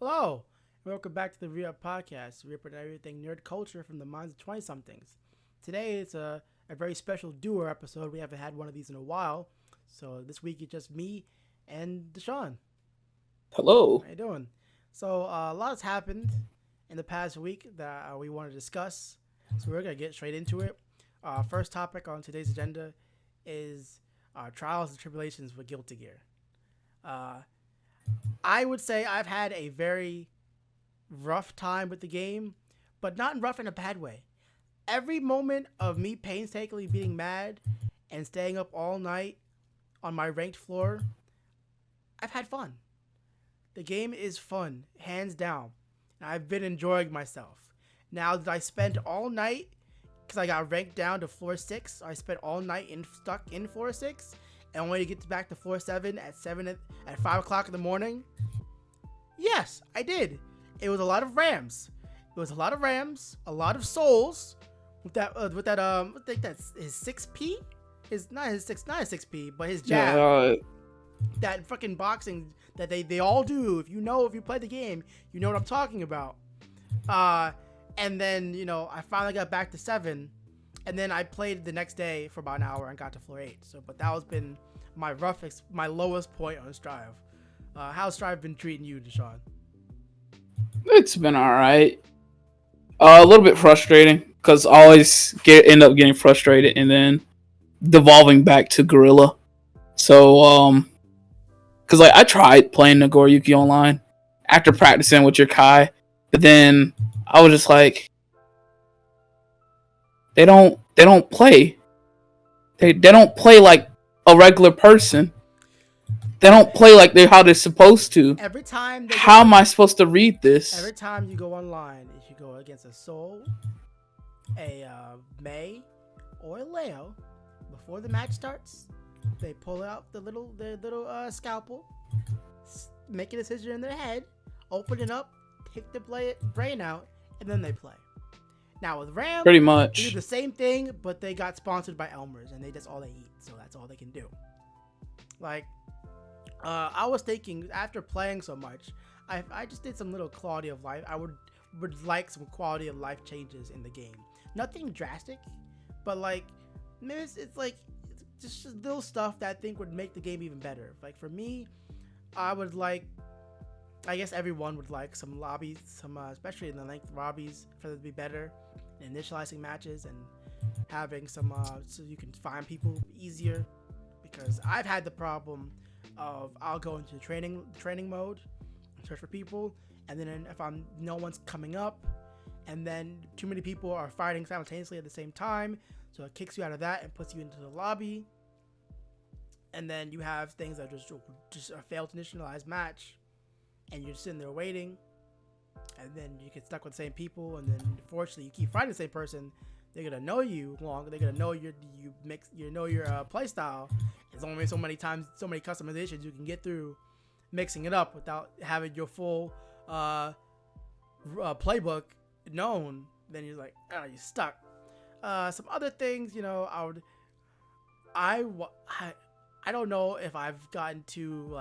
Hello, and welcome back to the Re-Up Podcast. We represent everything nerd culture from the minds of 20-somethings. Today it's a very special duo episode. We haven't had one of these in a while. So this week it's just me and Deshaun. Hello. How you doing? So a lot has happened in the past week that we want to discuss. So we're going to get straight into it. First topic on today's agenda is trials and tribulations with Guilty Gear. Uh, I would say I've had a very rough time with the game, but not rough in a bad way. Every moment of me painstakingly being mad and staying up all night on my ranked floor, I've had fun. The game is fun, hands down, and I've been enjoying myself. Now that I spent all night, because I got ranked down to floor 6, I spent all night stuck in floor 6, and only to get back to floor 7 at 5 o'clock in the morning. Yes, I did. It was a lot of Rams. It was a lot of Rams, a lot of souls with that I think that's his 6P. His not his 6P, but his jab. Yeah, That fucking boxing that they all do. If you play the game, you know what I'm talking about. And then I finally got back to 7, and then I played the next day for about an hour and got to floor 8. So, but that was been my lowest point on Strive. How's Strive been treating you, Deshaun? it's been all right. A little bit frustrating because I always end up getting frustrated and then devolving back to Gorilla. So, because I tried playing Nagoriyuki online after practicing with your Kai, but then I was just like, they don't play. They don't play like a regular person. They don't play like how they're supposed to. Every time How am I supposed to read this? every time you go online, if you go against a Soul, a May, or a Leo, before the match starts, they pull out their little scalpel, make a decision in their head, open it up, take the brain out, and then they play. Now with Ram, Pretty they do much. the same thing, but they got sponsored by Elmer's, and that's all they eat, so that's all they can do. Like, I was thinking after playing so much, I just did some little quality of life. I would like some quality of life changes in the game. Nothing drastic, but like maybe it's like it's just little stuff that I think would make the game even better. Like for me, I would like. I guess everyone would like some lobbies, especially in the length lobbies, for them to be better, in initializing matches and having some so you can find people easier. Because I've had the problem of I'll go into training mode, search for people, and then if no one's coming up, and then too many people are fighting simultaneously at the same time, so it kicks you out of that and puts you into the lobby. And then you have things that just a failed to initialize match, and you're sitting there waiting, and then you get stuck with the same people, and then unfortunately you keep fighting the same person. They're gonna know you long. They're gonna know your play style. There's only so many times, so many customizations you can get through mixing it up without having your full playbook known. Then you're like, oh, you're stuck. Some other things, I don't know if I've gotten too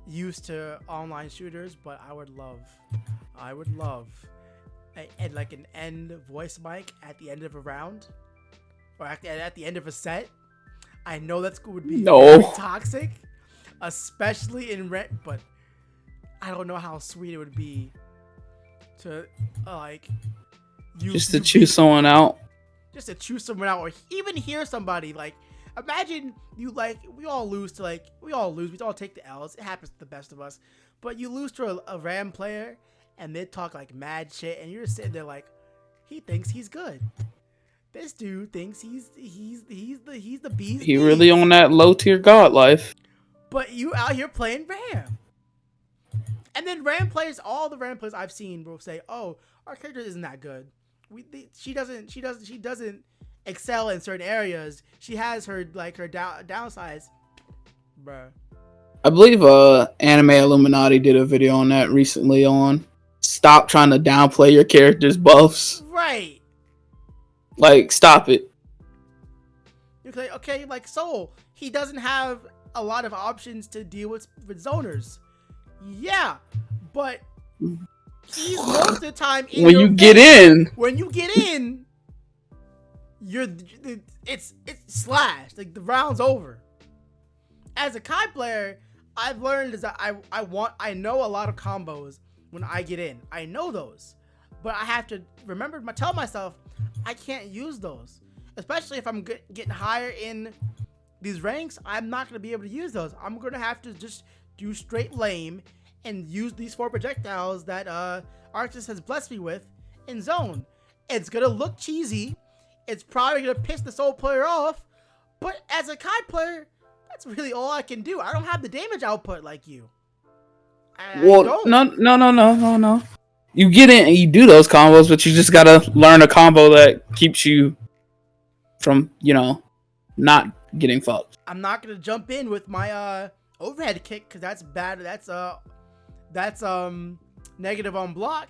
used to online shooters, but I would love like an end voice mic at the end of a round, or at the end of a set. I know would be very toxic, especially in rent, but I don't know how sweet it would be to Just to choose someone out. just to choose someone out, or even hear somebody. Like, imagine we all lose. We all take the L's. It happens to the best of us. But you lose to a Ram player, and they talk like mad shit, and you're sitting there like, he thinks he's good. This dude thinks he's the beast. He really on that low tier god life. But you out here playing Ram. And then all the Ram players I've seen will say, "Oh, our character isn't that good. She doesn't excel in certain areas. She has her downsides, bruh." I believe Anime Illuminati did a video on that recently on stop trying to downplay your character's buffs. Right. Like, stop it. Okay, like Soul, he doesn't have a lot of options to deal with zoners. Yeah, but he's most of the time in when your you face. get in, When you get in, it's slashed. Like the round's over. As a Kai player, I've learned is that I know a lot of combos when I get in. I know those, but I have to tell myself I can't use those, especially if I'm getting higher in these ranks. I'm not gonna be able to use those. I'm gonna have to just do straight lame and use these 4 projectiles that Arctis has blessed me with in zone. It's gonna look cheesy. It's probably gonna piss the soul player off, but as a Kai player, that's really all I can do. I don't have the damage output like you. well, no. You get in and you do those combos, but you just gotta learn a combo that keeps you from, not getting fucked. I'm not gonna jump in with my overhead kick because that's bad. That's negative on block,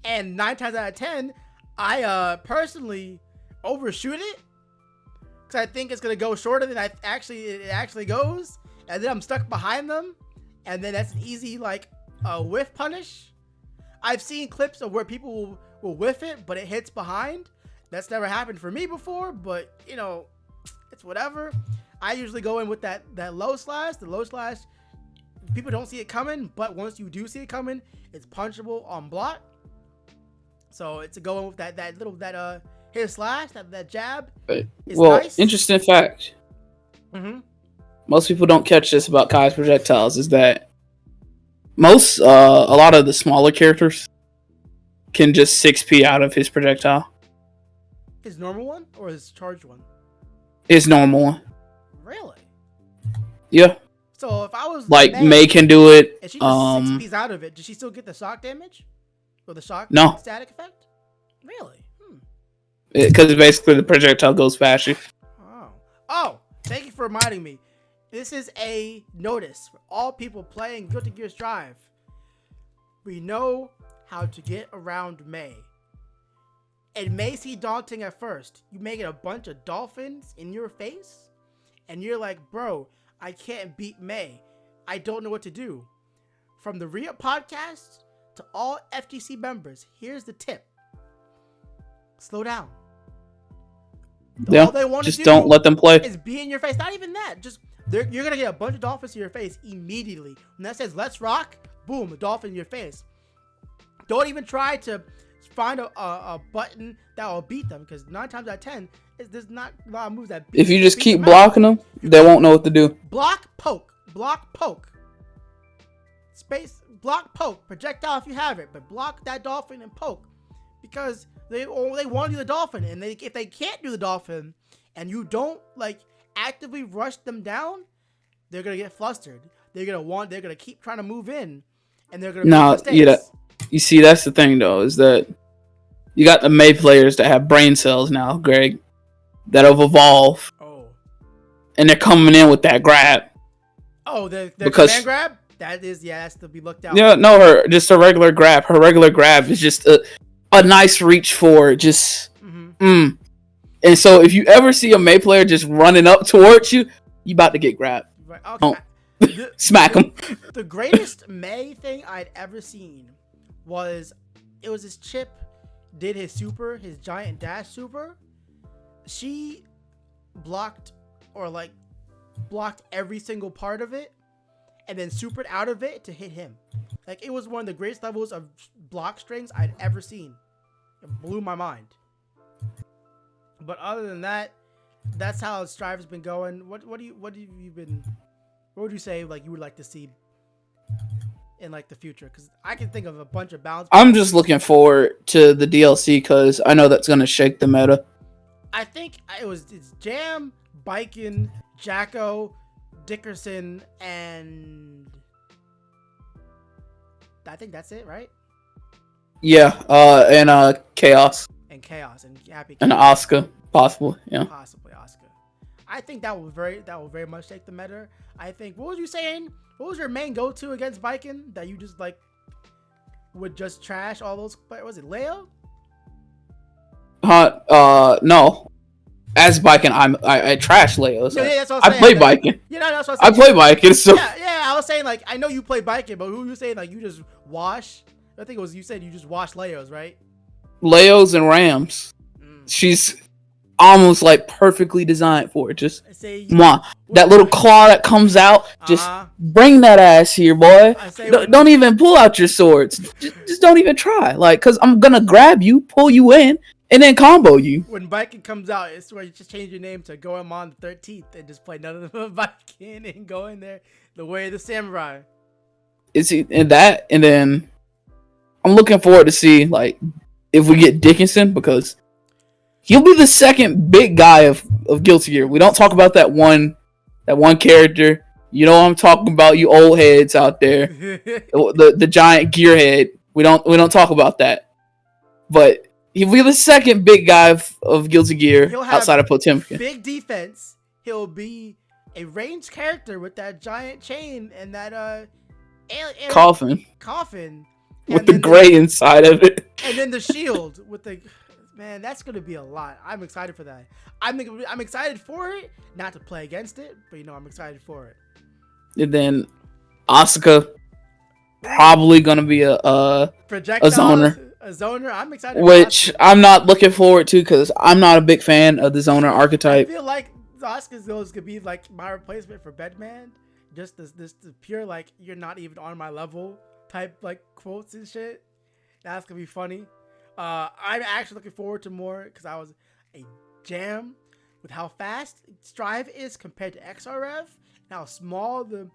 and 9 times out of 10, I personally overshoot it because I think it's gonna go shorter than it actually goes, and then I'm stuck behind them, and then that's an easy whiff punish. I've seen clips of where people will whiff it, but it hits behind. That's never happened for me before, but it's whatever. I usually go in with that low slash. The low slash, people don't see it coming, but once you do see it coming, it's punchable on block. So it's going with that hit slash, that jab. Well, nice. Interesting fact. Mm-hmm. Most people don't catch this about Kai's projectiles is that a lot of the smaller characters can just 6p out of his projectile. His normal one or his charged one? His normal one. Really? Yeah. So if I was May can do it. and she just 6p's out of it, does she still get the shock damage or the shock static effect? Really? Because basically the projectile goes past you. Oh! Thank you for reminding me. This is a notice for all people playing Guilty Gear Strive. We know how to get around May. It may seem daunting at first. You may get a bunch of dolphins in your face, and you're like, bro, I can't beat May. I don't know what to do. From the Re-Up podcast to all FGC members, here's the tip. Slow down. All they want to do don't let them play. Is be in your face. Not even that. Just you're gonna get a bunch of dolphins in your face immediately. When that says "Let's rock," boom, a dolphin in your face. Don't even try to find a button that will beat them, because 9 times out of 10, there's not a lot of moves that beat. If you just keep blocking them, they won't know what to do. Block, poke, space, block, poke, projectile if you have it, but block that dolphin and poke, because they want to do the dolphin, and if they can't do the dolphin, and you don't actively rush them down, they're gonna get flustered. They're gonna keep trying to move in, and they're gonna make mistakes. You see, that's the thing though, is that you got the May players that have brain cells now, Greg, that'll evolve. Oh. And they're coming in with that grab. Oh, the command grab? That's to be looked out. Yeah, no, just a regular grab. Her regular grab is just a nice reach forward, just And so if you ever see a May player just running up towards you, you about to get grabbed. Right. Okay. Smack him. The greatest May thing I'd ever seen was this chip did his giant dash super. She blocked every single part of it and then supered out of it to hit him. It was one of the greatest levels of block strings I'd ever seen. It blew my mind. But other than that, that's how Strive has been going. What would you say you would like to see in the future? Because I can think of a bunch of balance. I'm just looking forward to the DLC because I know that's gonna shake the meta. I think it's Jam, Biken, Jacko, Dickerson, and I think that's it, right? Yeah, and Chaos. And Chaos and Happy Chaos. And Oscar, possibly, yeah. Possibly Oscar. I think that will very much shake the meta. I think. What was you saying? What was your main go-to against Biken that you just would just trash all those? Was it Leo? No. As Biken, I trash Leos. Yeah, that's what I'm saying. I play Biken. Yeah, that's what I'm saying. I play Biken. So yeah, I was saying like I know you play biking, but who you saying like you just wash? I think it was you said you just wash Leos, right? Leos and Rams. She's almost like perfectly designed for it. Just I say that little claw that comes out. Just bring that ass here, boy. I say don't even pull out your swords. Just don't even try. Like, cause I'm gonna grab you, pull you in, and then combo you. When biking comes out, it's where you just change your name to Goemon the 13th and just play none of the biking and go in there the way of the samurai. And then I'm looking forward to see like if we get Dickinson, because he'll be the second big guy of Guilty Gear. We don't talk about that one character. You know what I'm talking about, you old heads out there. the giant gearhead. We don't talk about that. But he'll be the second big guy of Guilty Gear outside of Potemkin. Big defense. He'll be a ranged character with that giant chain and that coffin with the gray inside of it, and then the shield with the man. That's gonna be a lot. I'm excited for that. I'm excited for it, not to play against it, but I'm excited for it. And then Asuka probably gonna be a zoner. A zoner. I'm excited. Which I'm not looking forward to because I'm not a big fan of the zoner archetype. I feel like Asuka's could be like my replacement for Bedman. Just this pure like you're not even on my level type like quotes and shit. That's gonna be funny. I'm actually looking forward to more because I was a jam with how fast Strive is compared to XRF and how small the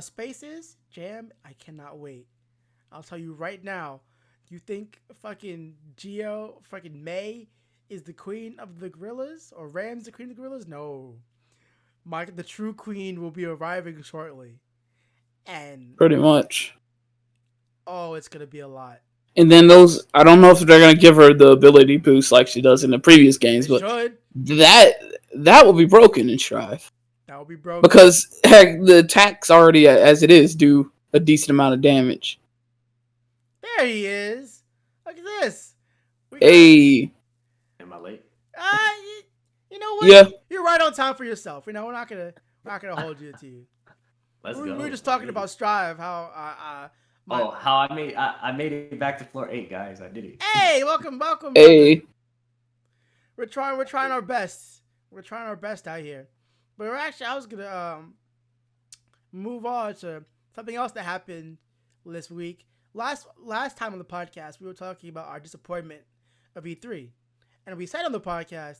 space is. Jam, I cannot wait. I'll tell you right now. You think fucking fucking May is the queen of the gorillas or Ram's the queen of the gorillas? No. The true queen will be arriving shortly. And pretty much. Oh, it's gonna be a lot. And then I don't know if they're gonna give her the ability boost like she does in the previous games, but that will be broken in Strive. That will be broken. Because heck, the attacks already as it is do a decent amount of damage. There he is. Look at this. Hey. Am I late? You know what? Yeah. You're right on time for yourself. We're not gonna hold you to you. Let's go. We were just talking about Strive. How how I made it back to floor 8, guys. I did it. Hey, welcome. Hey. We're trying our best. We're trying our best out here. But I was gonna move on to something else that happened this week. Last time on the podcast, we were talking about our disappointment of E3, and we said on the podcast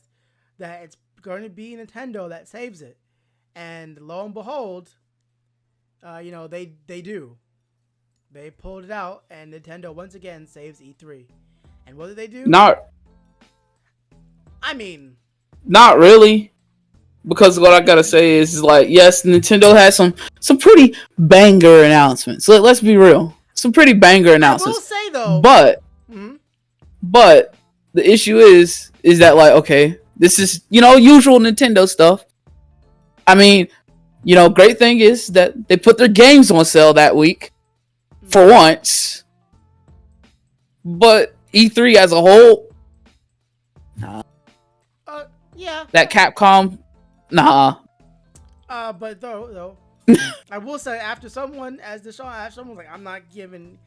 that it's going to be Nintendo that saves it, and lo and behold, they do. They pulled it out, and Nintendo once again saves E3. And what did they do? Not really. Because what I gotta say is like, yes, Nintendo has some pretty banger announcements. Let's be real, some pretty banger announcements. I will say though, but the issue is that like, okay, this is usual Nintendo stuff. I mean, great thing is that they put their games on sale that week for once, but E3 as a whole, yeah, that Capcom. Nah. But though, I will say after someone like, I'm not giving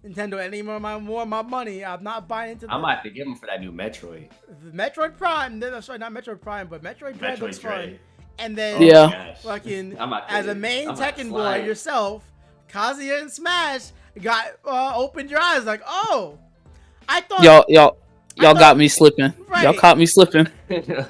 Nintendo any more of my money. I'm not buying into. I might have to give them for that new Metroid. Metroid Prime. Sorry, not Metroid Prime, but Metroid Dread looks fun. And then fucking as a main Tekken boy yourself, Kazuya and Smash opened your eyes like, oh, I thought Y'all got me slipping. Right. Y'all caught me slipping.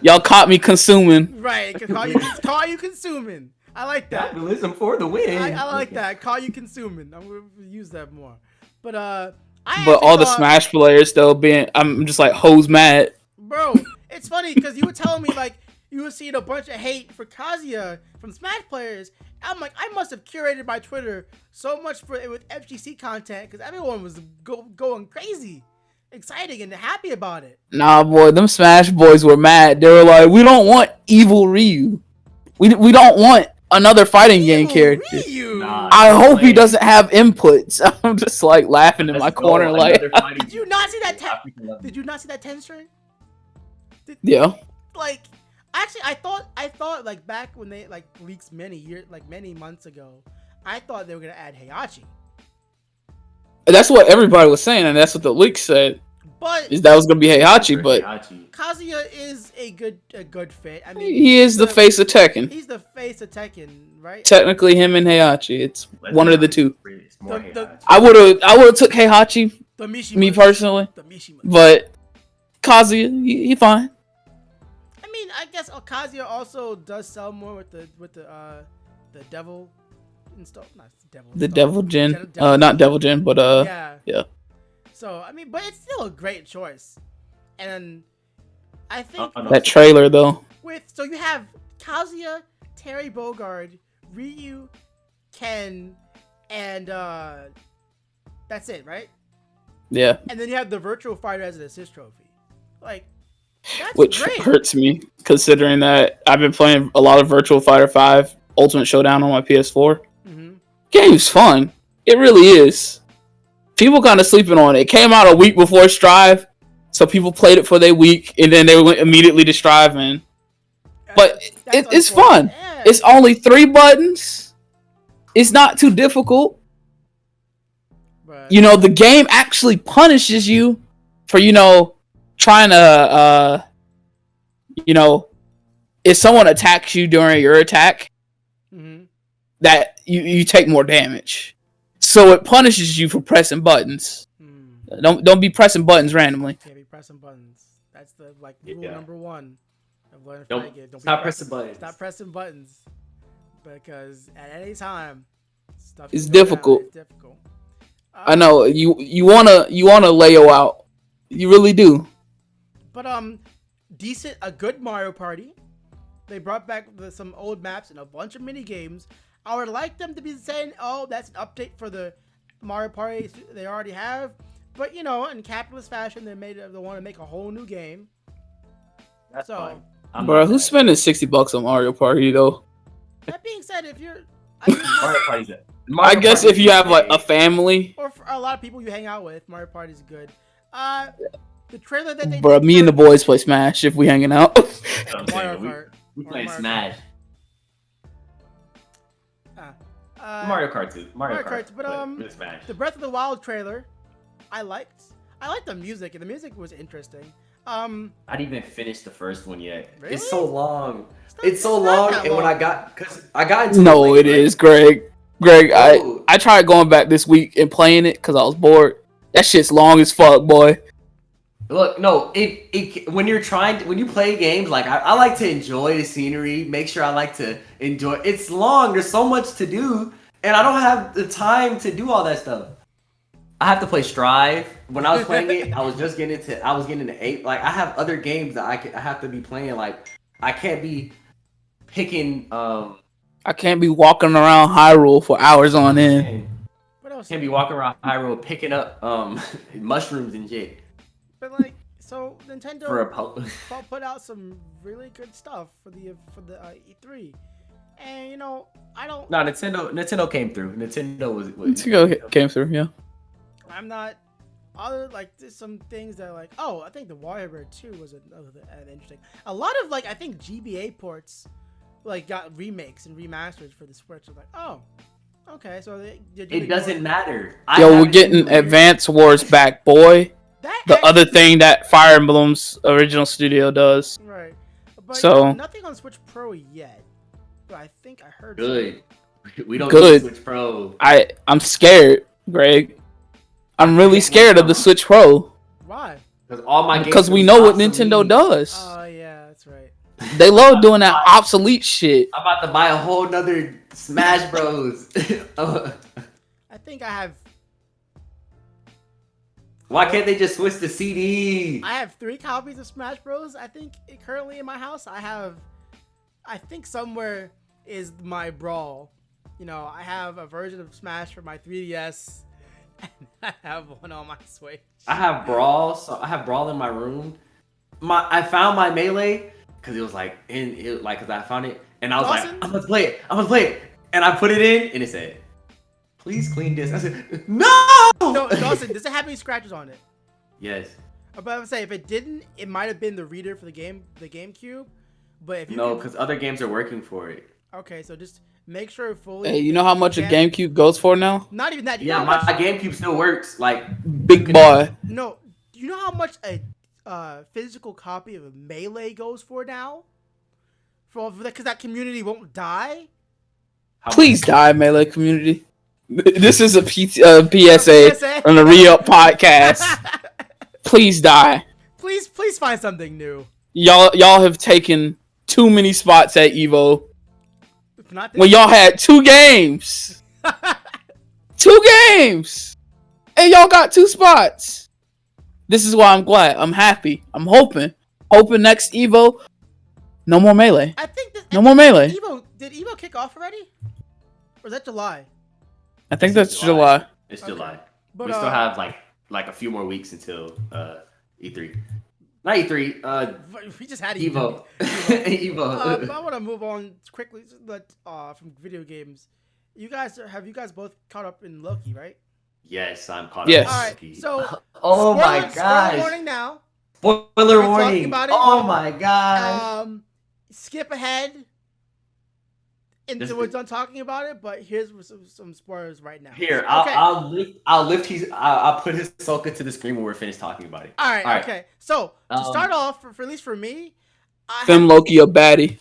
Y'all caught me consuming. Right. Call you consuming. I like that. Capitalism for the win. I like that. Call you consuming. I'm going to use that more. But all the Smash players though I'm just like hose mad. Bro, it's funny because you were telling me like you were seeing a bunch of hate for Kazuya from Smash players. I'm like, I must have curated my Twitter so much with FGC content because everyone was going crazy. Exciting and happy about it. Nah, boy, them Smash boys were mad. They were like, we don't want evil Ryu. We don't want another fighting game character. Nah, I hope he doesn't have inputs. I'm just like laughing in my corner like. Did you not see that? Did you not see that 10 string? Yeah. Like, actually, I thought like back when they like leaks many months ago, I thought they were gonna add Heihachi, That's what everybody was saying, and that's what the leak said. but Is that was gonna be Heihachi, but Kazuya is a good fit. I mean, he is the face of Tekken. He's the face of Tekken, right? Technically, him and Heihachi, it's one of the two. The I would have took Heihachi, the Mishimas, me personally, the Mishimas. but Kazuya, he fine. I mean, I guess Kazuya also does sell more with the devil install, not devil. The install. Devil Jin, Devil- not Devil Jin, but yeah. yeah. So I mean, but it's still a great choice, and I think That trailer though. so you have Kazuya, Terry Bogard, Ryu, Ken, and that's it, right? Yeah. And then you have the Virtual Fighter as an assist trophy, like that's Which great. hurts me considering that I've been playing a lot of Virtual Fighter 5 Ultimate Showdown on my PS4. Mm-hmm. Game's fun. It really is. People kind of sleeping on it. It came out a week before Strive, so people played it for their week, and then they went immediately to Strive. But it's fun. Yeah. It's only 3 buttons. It's not too difficult. But, You know, the game actually punishes you for, trying to, if someone attacks you during your attack, mm-hmm. that you take more damage. So it punishes you for pressing buttons. Don't be pressing buttons randomly. Can't be pressing buttons. That's the rule number 1 of learning Don't fighting games. stop pressing buttons. Stop pressing buttons, because at any time, stuff It's can go down. difficult. It's difficult. I know you wanna lay you out. You really do. But a good Mario Party. They brought back some old maps and a bunch of mini games. I would like them to be saying, "Oh, that's an update for the Mario Party they already have." But in capitalist fashion, they want to make a whole new game. That's So, fine. Bro, who's spending $60 on Mario Party though? that being said, if you're, Mario Party's it. I guess if you have like a family. or for a lot of people you hang out with, Mario Party's good. The trailer that they Bro, did me and the for boys play Smash if we hanging out. Mario Kart. We Or playing Mario Smash. Mario Kart too. Mario Kart. But with Smash. the Breath of the Wild trailer, I liked the music, and the music was interesting. I didn't even finish the first one yet. Really? It's so long. It's so not long, that and when long. I got into No, late, it right? is, Greg. Greg, Oh. I tried going back this week and playing it because I was bored. That shit's long as fuck, boy. Look, no, when you play games, like I like to enjoy the scenery, make sure I like to enjoy. It's long. There's so much to do, and I don't have the time to do all that stuff. I have to play Strive. When I was playing it, I was getting into 8. Like I have other games that I have to be playing. Like I can't be picking. I can't be walking around Hyrule for hours on end. What else? Can't be walking around Hyrule picking up mushrooms and shit But so Nintendo for a put out some really good stuff for the E3, and I don't. No, Nintendo came through. Nintendo was Came through, yeah. I'm not. There's some things that I think the WarioWare 2 was another interesting. A lot of I think GBA ports got remakes and remasters for the Switch. I'm like, oh, okay, so it doesn't matter. Yo, we're getting Advance Wars back, boy. The other thing that Fire Emblem's original studio does. Right. But So- nothing on Switch Pro yet. But I think I heard Good. We don't Good. need Switch Pro. I'm scared, Greg. I'm really scared of the Switch Pro Why? Because all my games because we are know what obsolete. Nintendo does. Oh yeah, that's right. They love doing that obsolete shit. I'm about to buy a whole nother Smash Bros. I think I have Why can't they just switch the CD? 3 copies of Smash Bros. I think currently in my house I think somewhere is my Brawl. I have a version of Smash for my 3DS, and I have one on my Switch. I have Brawl, so I have Brawl in my room. I found my Melee because it was because I found it and I was Dawson? like, I'm gonna play it, and I put it in and it said, please clean this. I said, no. No, Dawson, does it have any scratches on it? Yes. But I would say if it didn't, it might have been the reader for the GameCube. But if you No, because other games are working for it. okay, so just make sure fully. Hey, you know how much a can- GameCube goes for now? Not even that. Do you Yeah, know how my much, GameCube still works. Like Big boy. no. Do you know how much a physical copy of Melee goes for now? Because that community won't die. Please die, Melee community. This is a PSA PSA? on the Re-Up podcast. Please die. Please find something new. Y'all have taken too many spots at Evo. If not When y'all had 2 games. 2 games. And y'all got 2 spots. This is why I'm glad. I'm happy. I'm hoping next Evo, no more Melee. I think No more Melee. Did Evo kick off already? Or is that July? I think that's July. It's July. But, We still have like a few more weeks until E3. Not E3. We just had Evo. Evo. Evo. I want to move on quickly from video games. Have you guys both caught up in Loki, right? Yes, I'm caught Yes. up. All right. So, Oh my spoiler gosh. warning now. Spoiler talking warning. about it? Oh my gosh. Skip ahead until Just- we're done talking about it. But here's some spoilers right now. Here, Okay. I'll lift I'll put his Ahsoka to the screen when we're finished talking about it. All right. Okay. So to start Um, off, for at least for me, Fem Loki a baddie.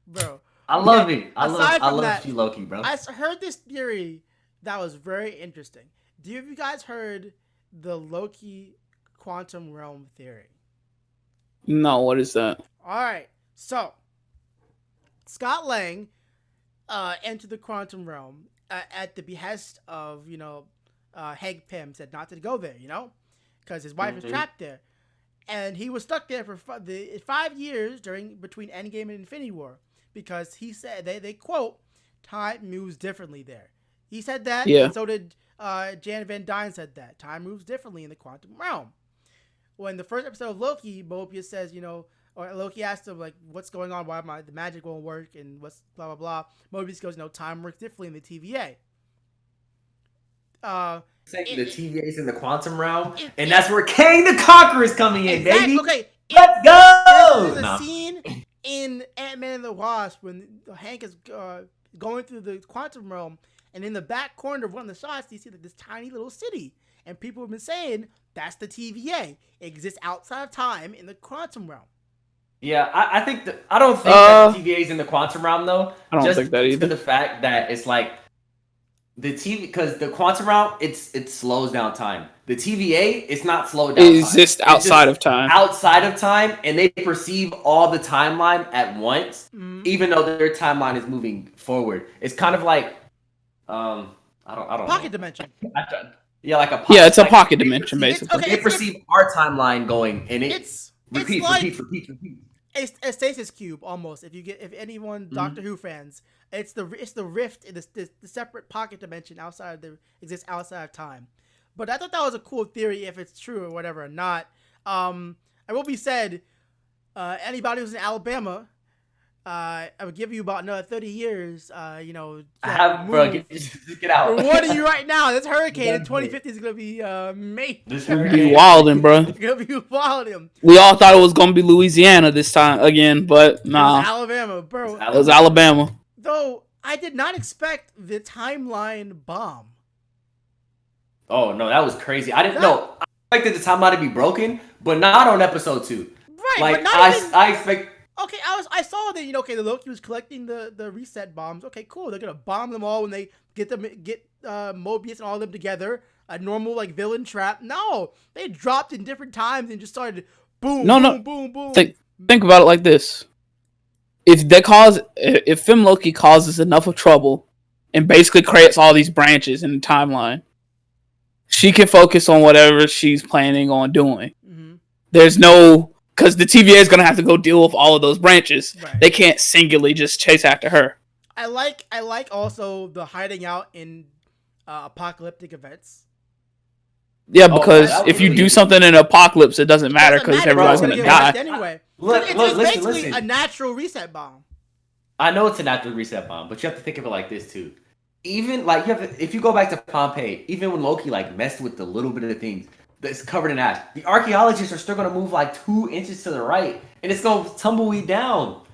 bro. I love it. I Aside from love that, you, Loki, bro. I heard this theory that was very interesting. Do you guys heard the Loki quantum realm theory? No, what is that? All right. So Scott Lang entered the quantum realm at the behest of Hank Pym said not to go there, because his wife is trapped there, and he was stuck there for 5 years between Endgame and Infinity War. Because he said they quote, time moves differently there. He said that. Yeah. And so did Jan Van Dyne said that time moves differently in the quantum realm. When the first episode of Loki, Mobius says, or Loki asked him like, "What's going on? Why the magic won't work?" And what's blah blah blah. Mobius goes, time works differently in the TVA. The TVA's in the quantum realm, and that's where Kang the Conqueror is coming in, exactly, baby. Okay. Let's go. There's a scene in Ant-Man and the Wasp when Hank is going through the quantum realm, and in the back corner of one of the shots, you see this tiny little city, and people have been saying that's the TVA. It exists outside of time in the quantum realm. Yeah, I think I don't think that the TVA is in the quantum realm though. I don't think that either. To the fact that it's like the TV, because the quantum realm it slows down time. The TVA it's not slowed down. It exists outside of time. Outside of time, and they perceive all the timeline at once, even though their timeline is moving forward. It's kind of like I don't Pocket know. dimension. Yeah, like a pocket. Yeah, it's a pocket dimension basically. They perceive our timeline going, and It's repeats. It's a stasis cube almost. If anyone Doctor Who fans, it's the rift in the separate pocket dimension exists outside of time. But I thought that was a cool theory if it's true or whatever or not. I will be said, anybody who's in Alabama, I would give you about another 30 years. Bro, get out. We're warning you right now. This hurricane in 2050 is gonna be mate. This Be hurricane. wildin', bro. It's gonna be wilding. We all thought it was gonna be Louisiana this time again, but nah, Alabama, bro. it was Alabama. Though I did not expect the timeline bomb. Oh no, that was crazy. I didn't know. I expected the timeline to be broken, but not on episode 2. Right, Like but not even. I expect. Okay, I saw that the Loki was collecting the reset bombs. Okay, cool. They're gonna bomb them all when they get Mobius and all of them together. A normal like villain trap. No, they dropped in different times and just started boom, boom, boom, boom. Think about it like this: if Fem Loki causes enough of trouble and basically creates all these branches in the timeline, she can focus on whatever she's planning on doing. Mm-hmm. There's no. Because the TVA is going to have to go deal with all of those branches. Right. They can't singularly just chase after her. I like also the hiding out in apocalyptic events. Yeah, because that if you really do is. something in Apocalypse, it doesn't matter because everyone's going to get die. wrecked anyway. It's basically a natural reset bomb. I know it's a natural reset bomb, but you have to think of it like this too. Even like if you go back to Pompeii, even when Loki like messed with the little bit of the things that's covered in ash, the archaeologists are still gonna move like 2 inches to the right, and it's gonna tumbleweed down.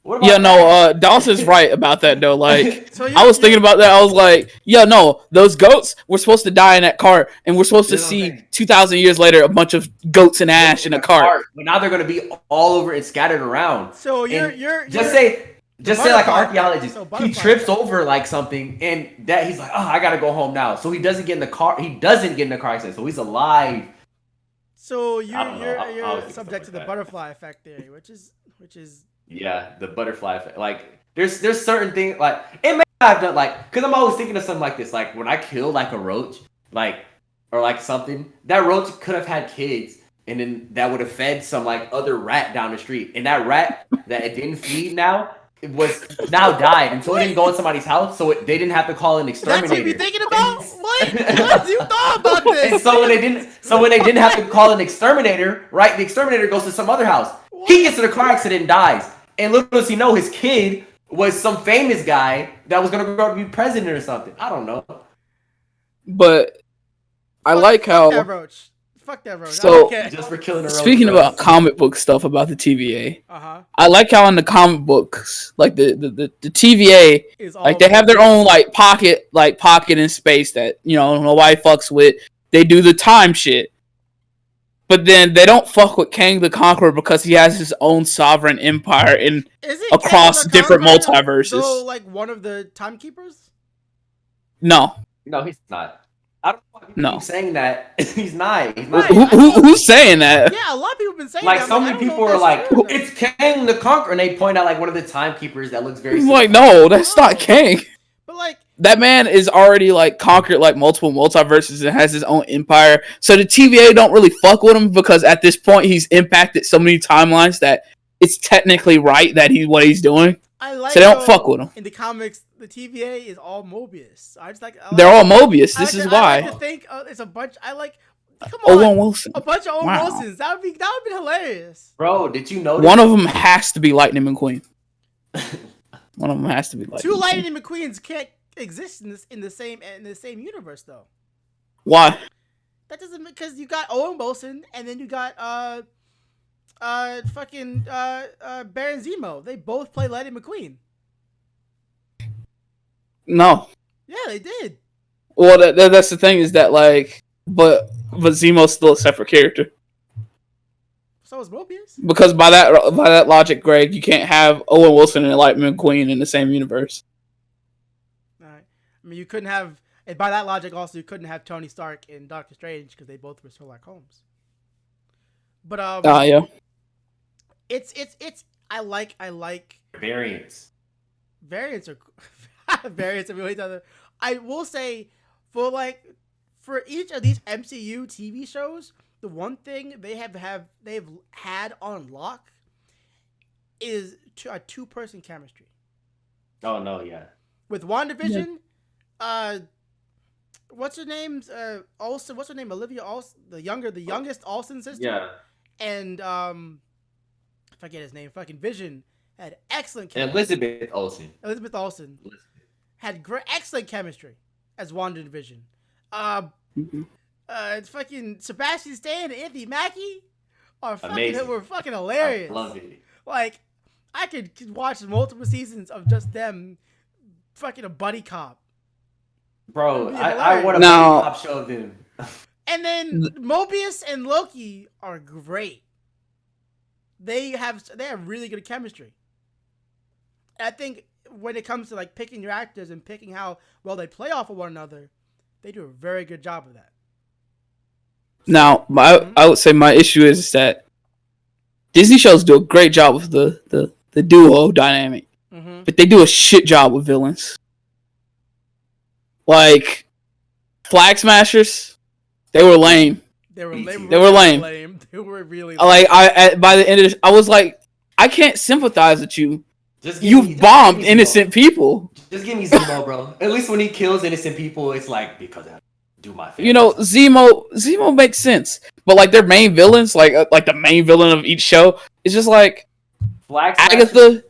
What about Yeah, no, that? Dawson's right about that though. Like, So I was thinking about that. I was like, yeah, no, those goats were supposed to die in that cart, and we're supposed to You know what I'm see saying? 2,000 years later a bunch of goats and ash in a cart. But now they're gonna be all over and scattered around. So And you're just say like an butterfly archaeologist, effect. So he butterfly trips effect. over like something, and that he's like, oh, I gotta go home now. So he doesn't get in the car. He doesn't get in the car accident. So he's alive. So I don't know. I you're always think subject to stuff the like that. butterfly effect theory, which is Yeah, the butterfly effect. Like, there's certain things like it may have done like because I'm always thinking of something like this. Like when I kill like a roach, like or like something, that roach could have had kids, and then that would have fed some like other rat down the street, and that rat that it didn't feed now. It was now died, and so it didn't go in somebody's house, so they didn't have to call an that's what exterminator. you be thinking about. What you thought about this? And so when they didn't have to call an exterminator, right? The exterminator goes to some other house. He gets in a car accident and dies. And little does he know his kid was some famous guy that was gonna grow up to be president or something. I don't know. But I Fuck- like fuck how. that roach. Fuck that roach. So- Okay. Just for killing a roach. Speaking bro. about comic book stuff about the TVA, Uh-huh. I like how in the comic books, like the TVA, Is all like they have their own like pocket in space that nobody fucks with. They do the time shit, but then they don't fuck with Kang the Conqueror because he has his own sovereign empire Is it across Kang the different Conqueror, multiverses. So like one of the timekeepers? No, No, he's not. I don't know why people No. keep saying that. He's not. He's Right. not. who's saying that? Yeah, a lot of people have been saying Like that. so I'm many I don't know people if are that's like, true or not. it's Kang the Conqueror, and they point out like one of the timekeepers that looks very. I'm like, no, that's not Kang. But like, That man is already like conquered like multiple multiverses and has his own empire. So the TVA don't really fuck with him because at this point he's impacted so many timelines that it's technically right that what he's doing. I like So they don't how fuck with him. in the comics. The TVA is all Mobius. I just like. They're all Mobius. This is I why. like to think it's a bunch. Come on, Owen Wilson. a bunch of Owen Wow. Wilsons. That would be hilarious. Bro, did you know One of them has to be Lightning McQueen. One of them has to be Lightning. Two McQueen. Lightning McQueens can't exist in the same universe though. Why? That doesn't because you got Owen Wilson and then you got Baron Zemo. They both play Lightning McQueen. No. Yeah, they did. Well, that's the thing is that like, but Zemo's still a separate character So is Mobius. because by that logic, Greg, you can't have Owen Wilson and Lightning McQueen in the same universe. All right. I mean, you couldn't have, and by that logic, also you couldn't have Tony Stark and Doctor Strange because they both were Sherlock Holmes. But Yeah. it's I like variants? variants are variants are really other. I will say for each of these MCU TV shows, the one thing they've had on lock is a two-person chemistry. Oh no, yeah. With WandaVision, what's her name's Olsen? What's her name? Olivia Olsen, the youngest Olsen sister. Yeah. And I forget his name. Fucking Vision had excellent And chemistry. Elizabeth Olsen. Had excellent chemistry as WandaVision. It's fucking Sebastian Stan and Anthony Mackie Amazing. were fucking hilarious. I love it. Like, I could watch multiple seasons of just them fucking a buddy cop. Bro, That'd be I want a Now- buddy cop show of them. And then Mobius and Loki are great. They have really good chemistry. And I think when it comes to like picking your actors and picking how well they play off of one another, they do a very good job of that. Now, I would say my issue is that Disney shows do a great job with the duo dynamic, Mm-hmm. but they do a shit job with villains. Like Flag Smashers, they were lame. They were Me lame. too. They were lame. They were really lame. Like by the end of this, I was like, I can't sympathize with you. Just You've bombed give me innocent Zemo. people. Just give me Zemo, bro. At least when he kills innocent people, it's like because I do my family. You know, Zemo makes sense, but like their main villains, like the main villain of each show, is just like Flag Smashers- Agatha.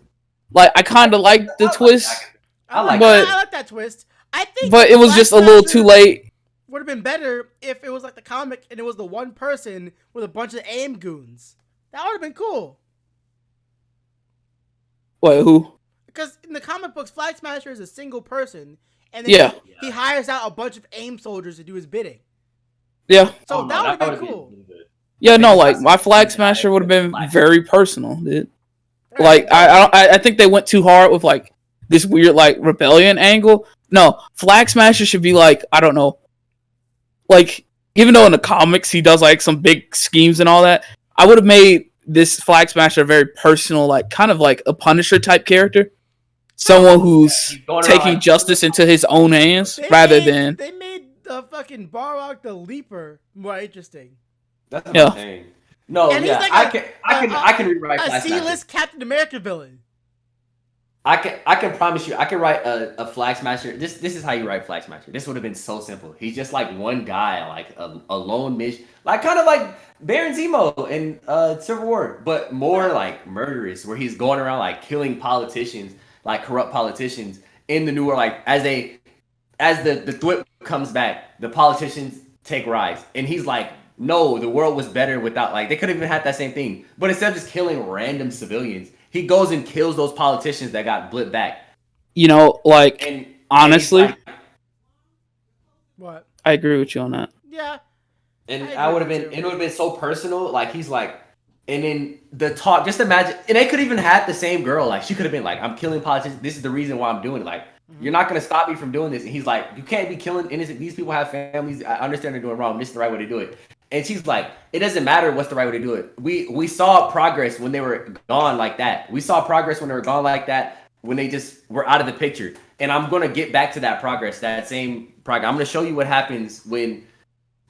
Like I kind of like the I like twist, Agatha. I like that twist. I think, but it was Flag just a little Smasher too late. Would have been better if it was like the comic and it was the one person with a bunch of AIM goons. That would have been cool. Wait, who? Because in the comic books, Flag Smasher is a single person, and then he hires out a bunch of AIM soldiers to do his bidding. Yeah. So that would have been cool. Yeah, no, like my Flag Smasher would have been very personal, dude. Like I think they went too hard with like this weird like rebellion angle. No, Flag Smasher should be like, I don't know, like even though in the comics he does like some big schemes and all that, I would have made this Flag Smasher a very personal, like kind of like a Punisher type character, someone who's taking justice into his own hands than they made the fucking Barrock the Leaper more interesting. That's what I'm saying. No, and yeah, like I can rewrite a C-list Captain America villain. I can promise you, I can write a Flag Smasher. This is how you write Flag Smasher. This would have been so simple. He's just like one guy, like a lone mission, like kind of like Baron Zemo in Civil War, but more like murderous, where he's going around like killing politicians, like corrupt politicians in the new world. Like as the threat comes back, the politicians take rise, and he's like, no, the world was better without, like, they could have even had that same thing. But instead of just killing random civilians, he goes and kills those politicians that got blipped back. You know, like, and honestly, like, what? I agree with you on that. Yeah. And it would have been so personal. Like, he's like, and then the talk, just imagine, and they could even have the same girl. Like, she could have been like, I'm killing politicians. This is the reason why I'm doing it. Like, you're not going to stop me from doing this. And he's like, you can't be killing innocent. These people have families. I understand they're doing wrong. This is the right way to do it. And she's like, it doesn't matter what's the right way to do it. We saw progress when they were gone like that. We saw progress when they were gone like that, when they just were out of the picture. And I'm going to get back to that progress, that same progress. I'm going to show you what happens when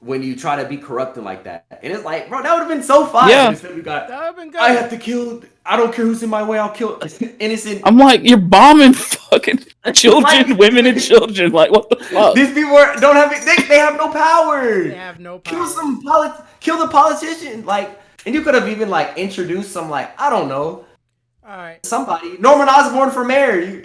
you try to be corrupting like that. And it's like, bro, that would have been so fun. Yeah. That would have been good. I have to kill, I don't care who's in my way, I'll kill innocent. I'm like, you're bombing fucking children, women, and children. Like, what the fuck? These people don't have, they have no power. They have no power. Kill the politician. Like, and you could have even like introduced some, like, I don't know. All right. Somebody, Norman Osborn for mayor.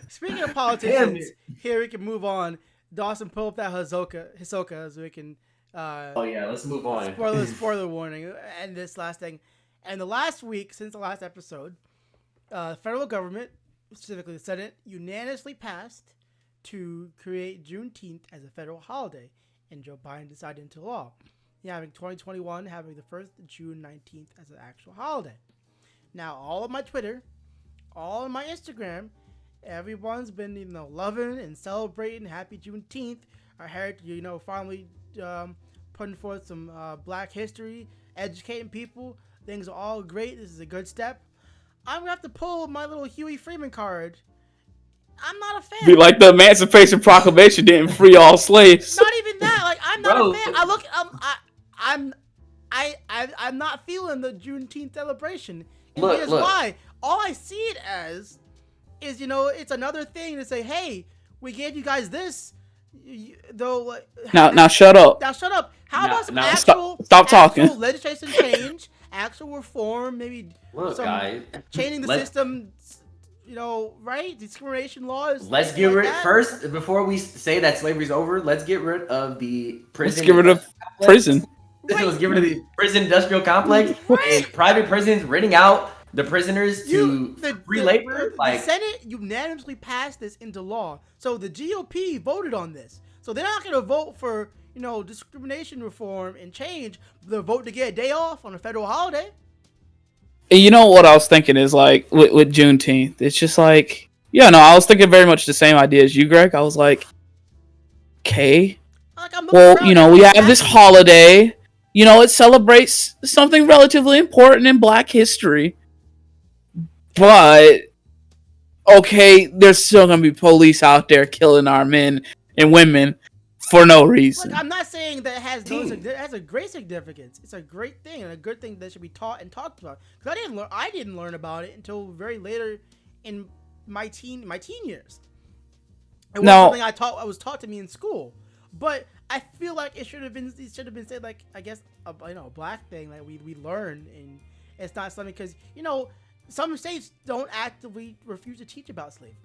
Speaking of politicians, here we can move on. Dawson, pull up that Hisoka, so we can. Oh yeah, let's move on. Spoiler warning, and this last thing, and the last week since the last episode, federal government, specifically the Senate, unanimously passed to create Juneteenth as a federal holiday, and Joe Biden decided into law. Having 2021 having the first June 19th as an actual holiday. Now, all of my Twitter, all of my Instagram. Everyone's been, loving and celebrating Happy Juneteenth. Our heritage, finally putting forth some Black history, educating people. Things are all great. This is a good step. I'm gonna have to pull my little Huey Freeman card. I'm not a fan. Be like the Emancipation Proclamation didn't free all slaves. Not even that. Like, I'm not a fan. I'm not feeling the Juneteenth celebration. And here's why. All I see it as is, it's another thing to say, hey, we gave you guys this, now shut up. Now shut up. How about some stop talking. Legislation change, actual reform, maybe changing the system, right? Discrimination laws. Let's get rid first, before we say that slavery's over, let's get rid of the prison. Let's get rid of prison. Let's get rid of the prison industrial complex and private prisons renting out the prisoners to free labor. The Senate unanimously passed this into law. So the GOP voted on this. So they're not going to vote for, discrimination reform and change. They'll vote to get a day off on a federal holiday. And you know what I was thinking is like with Juneteenth, it's just like, I was thinking very much the same idea as you, Greg. I was like, okay, we have this holiday. It celebrates something relatively important in Black history. But, okay, there's still going to be police out there killing our men and women for no reason. Look, I'm not saying that it has a great significance. It's a great thing and a good thing that should be taught and talked about. Because I didn't learn about it until very later in my teen years. It wasn't something I was taught to me in school. But I feel like it should have been said, like, I guess, a Black thing that we learn, and it's not something because, some states don't actively refuse to teach about slavery,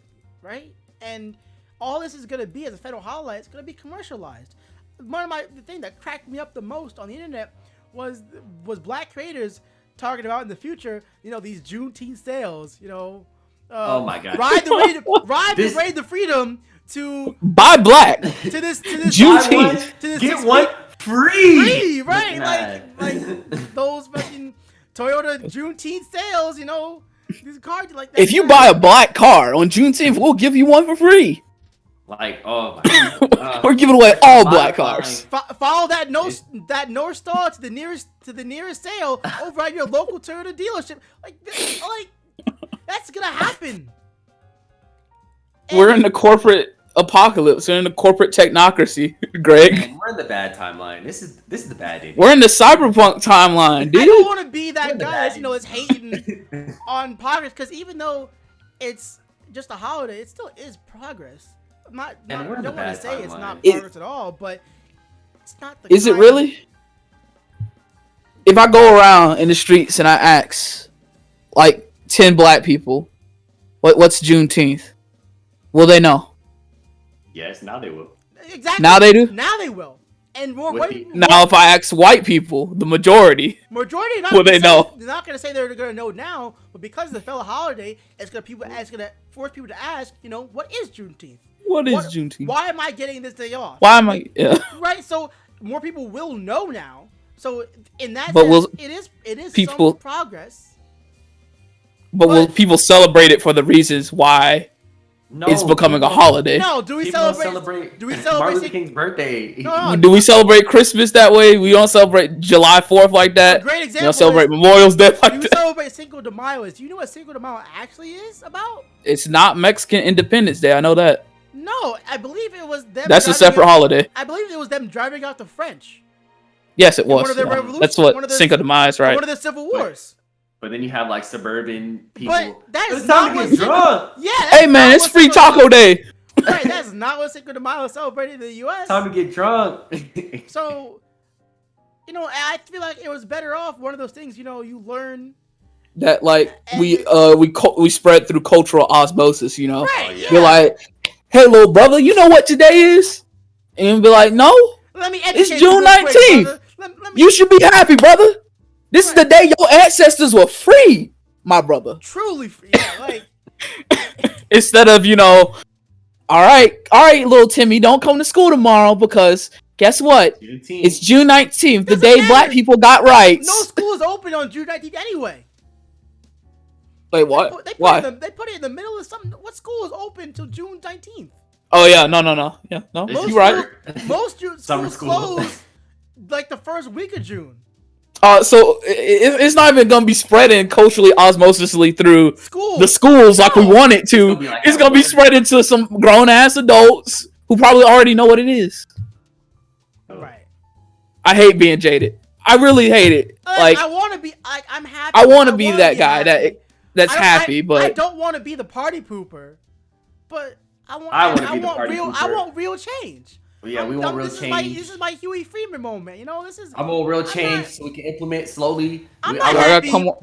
right? And all this is going to be as a federal holiday, it's going to be commercialized. The thing that cracked me up the most on the internet was Black creators talking about in the future, these Juneteenth sales, Oh my God. ride the raid the freedom to Buy black. to this Juneteenth. to this Get one free. right? God. Like those fucking Toyota Juneteenth sales, these cars like that. If you buy a black car on Juneteenth, we'll give you one for free. Like, oh my God. We're giving away all black cars. Follow that North Star to the nearest sale over at your local Toyota dealership. Like that's gonna happen. We're in the corporate apocalypse. We're in the corporate technocracy, Greg. Man, we're in the bad timeline. This is the bad day. We're in the cyberpunk timeline, dude. I don't want to be that guy bad that's hating on progress, because even though it's just a holiday, it still is progress. I don't want to say it's not progress at all, but it's not the. Is it really? If I go around in the streets and I ask, like 10 black people, what's Juneteenth? Will they know? Yes, now they will. Exactly. Now they do? Now they will. And now if I ask white people, the majority will they know? They're not going to say they're going to know now, but because it's a fellow holiday, it's going to force people to ask, what is Juneteenth? What is Juneteenth? Why am I getting this day off? Why am I? Yeah. Right. So more people will know now. So in that but sense, it is people some progress. But will people celebrate it for the reasons why it's becoming a holiday? No. Do we celebrate? Do we celebrate Martin Luther King's birthday? No. Do we celebrate Christmas that way? We don't celebrate July 4th like that. A great example. We don't celebrate Memorial's Day like that. that. We celebrate Cinco de Mayo. Do you know what Cinco de Mayo actually is about? It's not Mexican Independence Day. I know that. No, I believe it was them. That's a separate holiday. I believe it was them driving out the French. Yes, it was. One of their revolutions. That's what Cinco de Mayo is, right? One of the civil wars. But then you have like suburban people. But that is it's time to get drunk. Yeah. Hey man, it's free Taco Day. Right, that's not what Cinco de Mayo is celebrated in the U.S. Time to get drunk. So, I feel like it was better off. One of those things, you learn that like we spread through cultural osmosis. Right, You're like, hey, little brother, you know what today is? And you'll be like, no, it's June 19th. You should be happy, brother. This is the day your ancestors were free, my brother. Truly free. Yeah, like instead of all right, little Timmy, don't come to school tomorrow because guess what? It's June 19th, the day black people got rights. No school is open on June 19th anyway. Wait, what? Why? They put it in the middle of something. What school is open till June 19th? Oh yeah, no. Yeah, no. You're right. Most schools close like the first week of June. So it's not even gonna be spreading culturally osmosisly through the schools like we want it to. It's gonna be spreading to some grown ass adults who probably already know what it is. Right. I hate being jaded. I really hate it. Like I want to be. I'm happy. I want to be that guy that's happy, but I don't want to be the party pooper. But I want real change. Yeah, we want real change. This is my Huey Freeman moment. I want real change so we can implement slowly. I'm not happy Implement.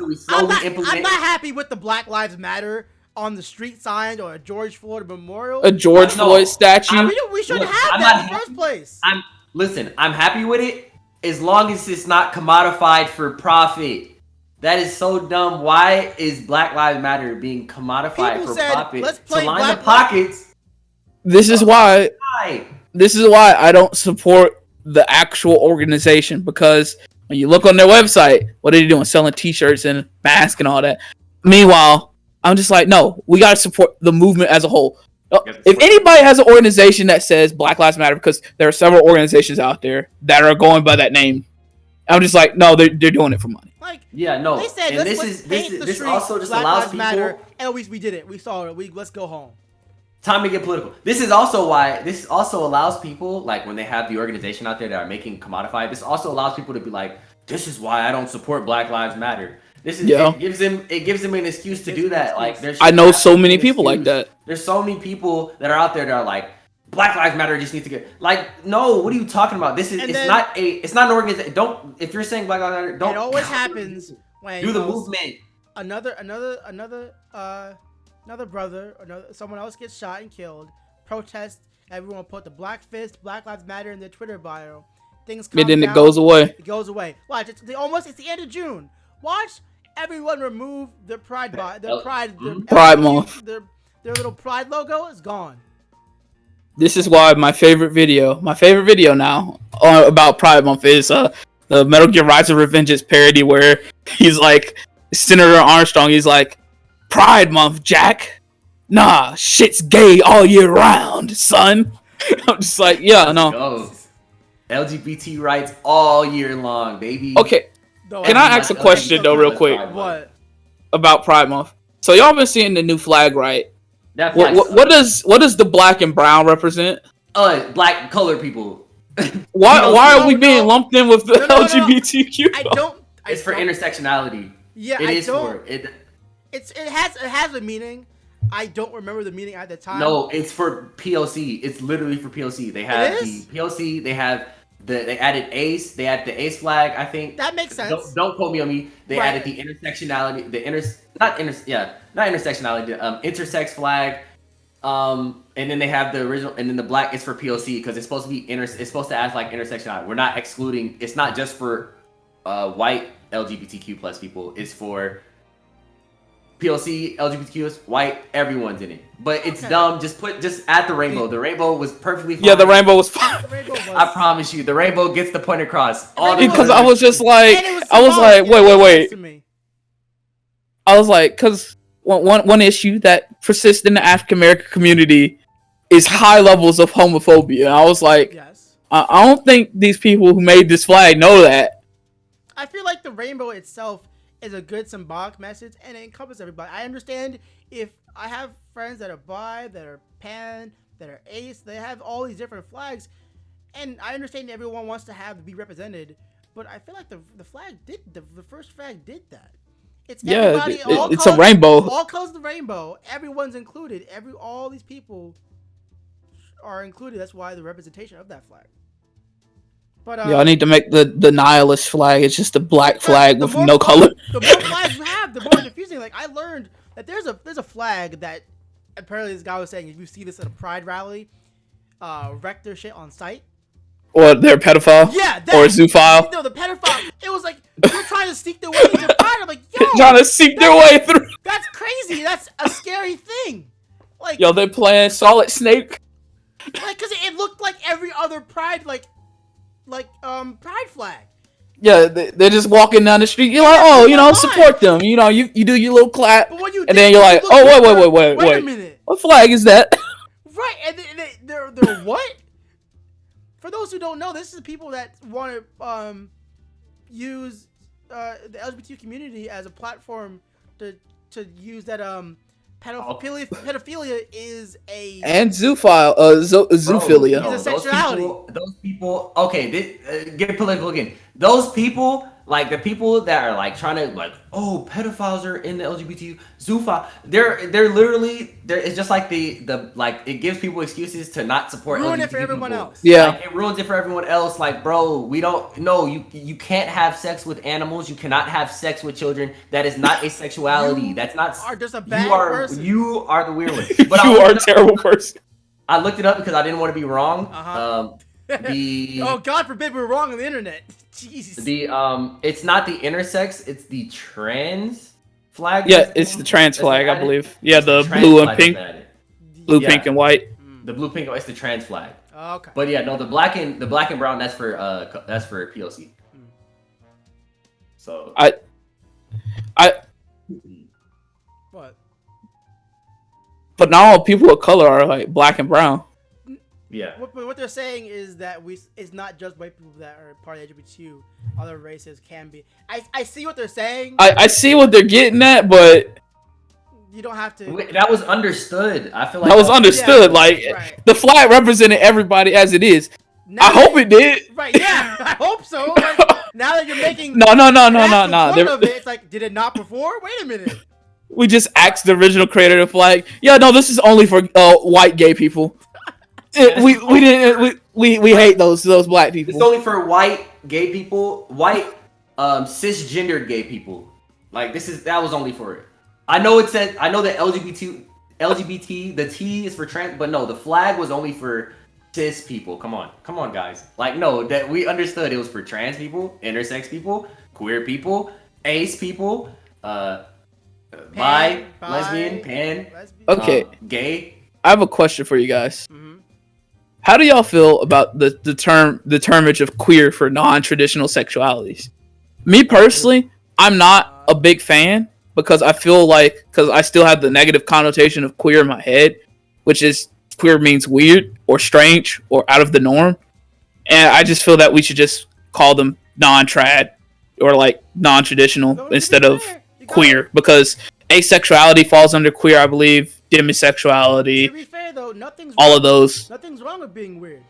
with the Black Lives Matter on the street signs or a George Floyd memorial. A George Floyd statue. We shouldn't have that in the first place. I'm happy with it as long as it's not commodified for profit. That is so dumb. Why is Black Lives Matter being commodified for profit? Let's play to line the pockets. This is why I don't support the actual organization, because when you look on their website, what are they doing? Selling t-shirts and masks and all that. Meanwhile, I'm just like, no, we got to support the movement as a whole. If anybody has an organization that says Black Lives Matter, because there are several organizations out there that are going by that name, I'm just like, no, they're doing it for money. They said, this also just allows people. Matter, and we did it. We saw it. Let's go home. Time to get political. This also allows people, like when they have the organization out there that are making commodified, this also allows people to be like, this is why I don't support Black Lives Matter. It gives them an excuse to do that. Like I know so many people like that. There's so many people that are out there that are like, Black Lives Matter just needs to get no, what are you talking about? It's not an organization. If you're saying Black Lives Matter, don't. It always happens when do the movement. Another brother or someone else gets shot and killed. Protest. Everyone put the black fist, Black Lives Matter in their Twitter bio. Things come down. It goes away. It goes away. Watch. It's the end of June. Watch everyone remove their pride Pride month. Their little pride logo is gone. This is why my favorite video now about Pride Month is the Metal Gear Rise of Revengeance parody where he's like Senator Armstrong. He's like, Pride Month, Jack. Nah, shit's gay all year round, son. I'm just like, yeah, no. Go. LGBT rights all year long, baby. Okay, can I ask a question though, real quick? What? About Pride Month? So y'all been seeing the new flag, right? That flag What does the black and brown represent? Black colored people. Why are we being lumped in with the LGBTQ? I don't. It's for intersectionality. Yeah, it is for it. It has a meaning. I don't remember the meaning at the time. No, it's for POC. It's literally for POC. They have the POC. They have they added ACE. They added the ACE flag. I think that makes sense. Don't quote me on me. They added the intersectionality. Not intersectionality. The intersex flag. And then they have the original, and then the black is for POC because it's supposed to be it's supposed to act like intersectionality. We're not excluding. It's not just for white LGBTQ plus people. It's for POC, LGBTQ, white, everyone's in it. But it's dumb. Just add the rainbow. The rainbow was perfectly fine. Yeah, the rainbow was fine. I promise you, the rainbow gets the point across. Because I was just like, wait. I was like, because one issue that persists in the African American community is high levels of homophobia. And I was like, I don't think these people who made this flag know that. I feel like the rainbow itself is a good symbolic message and it encompasses everybody. I understand if I have friends that are bi, that are pan, that are ace, they have all these different flags, and I understand everyone wants to be represented, but I feel like the flag did the first flag did that. It's everybody, it's a rainbow. All colors of the rainbow. Everyone's included. All these people are included. That's why the representation of that flag. But I need to make the nihilist flag. It's just a black flag with no color. The more flags you have, the more confusing. Like I learned that there's a flag that apparently this guy was saying if you see this at a pride rally, wreck their shit on site. Or they're a pedophile. Yeah, or a zoophile. No, the pedophile. It was like they're trying to sneak their way into pride. I'm like, yo, trying to sneak their way through. That's crazy. That's a scary thing. Like, yo, they're playing Solid Snake. Like, cause it looked like every other pride, pride flag. Yeah, they're just walking down the street. You're like, oh, support them. You do your little clap, and then you're like, oh, wait a minute. What flag is that? Right, and they're what? For those who don't know, this is the people that want to use the LGBT community as a platform to use that pedophilia is a and zoophilia. Is a sexuality. Those people. Okay, get political again. Those people, like the people that are like trying to pedophiles are in the LGBT zoophile. They're literally it's just like the it gives people excuses to not support. Ruin LGBT it for everyone people. else. Yeah, it ruins it for everyone else. Like, bro, we don't. No, you can't have sex with animals. You cannot have sex with children. That is not a sexuality. That's not. Are just a bad person. You are the weird one. But you are a terrible person. I looked it up because I didn't want to be wrong. Oh, God forbid we're wrong on the internet. Jesus. It's not the intersex, it's the trans flag. Yeah, it's the trans flag, I believe. Yeah, the blue and pink. Blue, pink, and white. The blue, pink, and white is the trans flag. Oh, okay. But yeah, no, the black and brown, that's for POC. So what? But now all people of color are like black and brown. Yeah. What they're saying is that it's not just white people that are part of LGBTQ. Other races can be. I see what they're saying. I see what they're getting at, but you don't have to. That was understood. I feel like that was understood. The flag represented everybody as it is. I hope it did. Right? Yeah, I hope so. Like, now that you're making no. It's like, did it not before? Wait a minute. We just asked the original creator of the flag. Yeah, no, this is only for white gay people. We hate those black people. It's only for white gay people, white cisgendered gay people. Like that was only for it. I know that LGBT, the T is for trans, but no, the flag was only for cis people. Come on, guys. Like no, that we understood it was for trans people, intersex people, queer people, ace people, bi, lesbian, pan, lesbian. Okay, gay. I have a question for you guys. Mm-hmm. How do y'all feel about the termage of queer for non-traditional sexualities? Me personally, I'm not a big fan because I feel like because I still have the negative connotation of queer in my head, which is queer means weird or strange or out of the norm, and I just feel that we should just call them non-trad or like non-traditional So, instead of you queer because asexuality falls under queer, I believe. To Demisexuality, be fair though, all of those. nothing's wrong with being weird.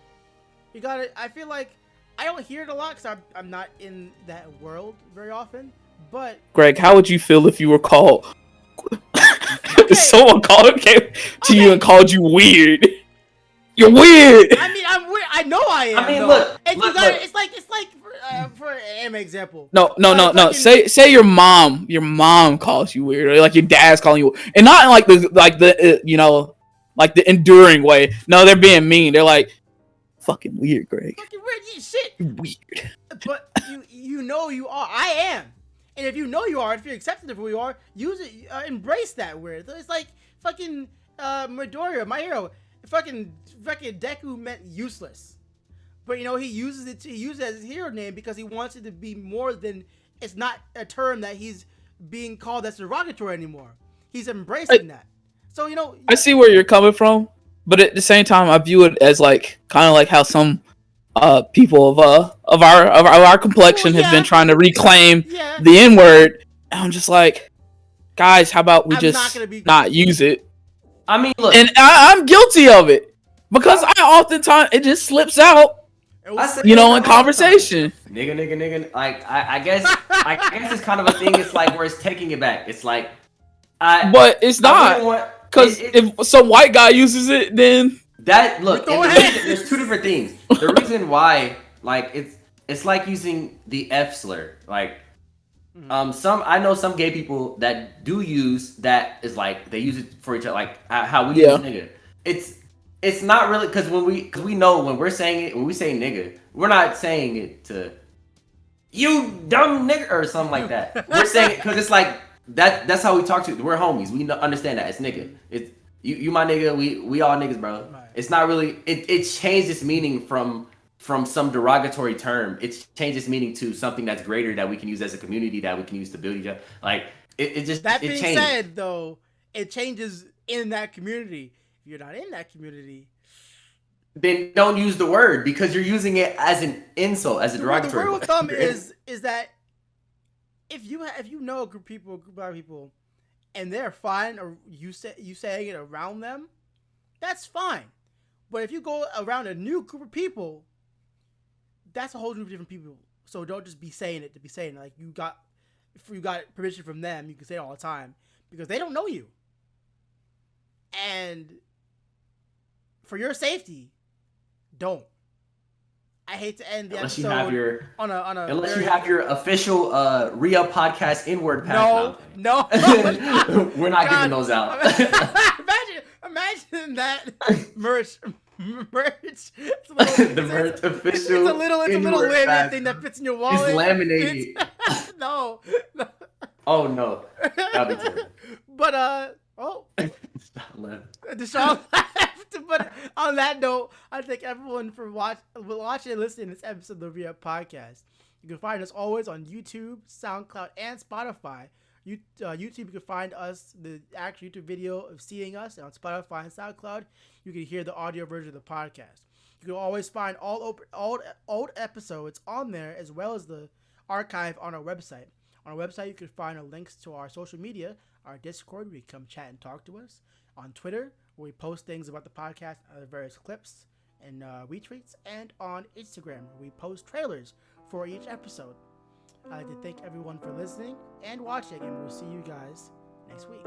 You got it. I feel like I don't hear it a lot because I'm not in that world very often. But Greg, how would you feel if you were called? If someone came to you and called you weird. You're weird. I mean, I'm weird. I know I am. I mean, though. look, And look, you got look. It's like for an example. No. fucking- Say your mom calls you weird, or like your dad's calling you, and not in like the like the enduring way. No, they're being mean. They're like, fucking weird, Greg. Fucking weird shit. You're weird. But you know you are. I am. And if you know you are, if you're accepting of who you are, use it. Embrace that weird. It's like fucking Midoriya, my hero. Fucking Deku meant useless. But he uses it as his hero name because he wants it to be more than it's not a term that he's being called that's derogatory anymore. He's embracing that. So I see where you're coming from, but at the same time, I view it as like kind of like how some people of our complexion have been trying to reclaim the N word. And I'm just like, guys, how about we just not use it? I mean, look, And I'm guilty of it because I oftentimes it just slips out. In conversation. Nigga. Like I guess it's kind of a thing. It's like where it's taking it back. It's like, but it's not because if some white guy uses it, then that look. There's two different things. The reason why, like, it's like using the F slur. Like, I know some gay people that do use that is like they use it for each other, like how we use nigga. It's not really because we know when we're saying it, when we say nigga, we're not saying it to you dumb nigga or something like that. We're saying it because it's like that's how we talk to. We're homies. We understand that it's nigga. It's you my nigga. We all niggas, bro. Right. It's not really. It changed its meaning from some derogatory term. It's changed its meaning to something that's greater that we can use as a community that we can use to build each other. Like it just that being changed. said, though, it changes in that community. If you're not in that community, then don't use the word because you're using it as an insult, as a derogatory. The rule of thumb is that if you know a group of people, and they're fine, or you saying it around them, that's fine. But if you go around a new group of people, that's a whole group of different people. So don't just be saying it to be saying it. Like if you got permission from them, you can say it all the time because they don't know you. And for your safety, don't. I hate to end the episode unless you have your official Rhea podcast inward pass. No. We're not giving those out. Imagine that merch. The merch official. It's a little laminate thing that fits in your wallet. It's laminated. No. Oh no, that'd be terrible. But Deshaun left. But on that note, I thank everyone for watching and listening to this episode of the Rhea Podcast. You can find us always on YouTube, SoundCloud, and Spotify. YouTube, you can find us, the actual YouTube video of seeing us, and on Spotify and SoundCloud, you can hear the audio version of the podcast. You can always find all old episodes on there, as well as the archive on our website. On our website, you can find links to our social media, our Discord, where you can come chat and talk to us, on Twitter, where we post things about the podcast, various clips and retweets, and on Instagram, where we post trailers for each episode. I'd like to thank everyone for listening and watching, and we'll see you guys next week.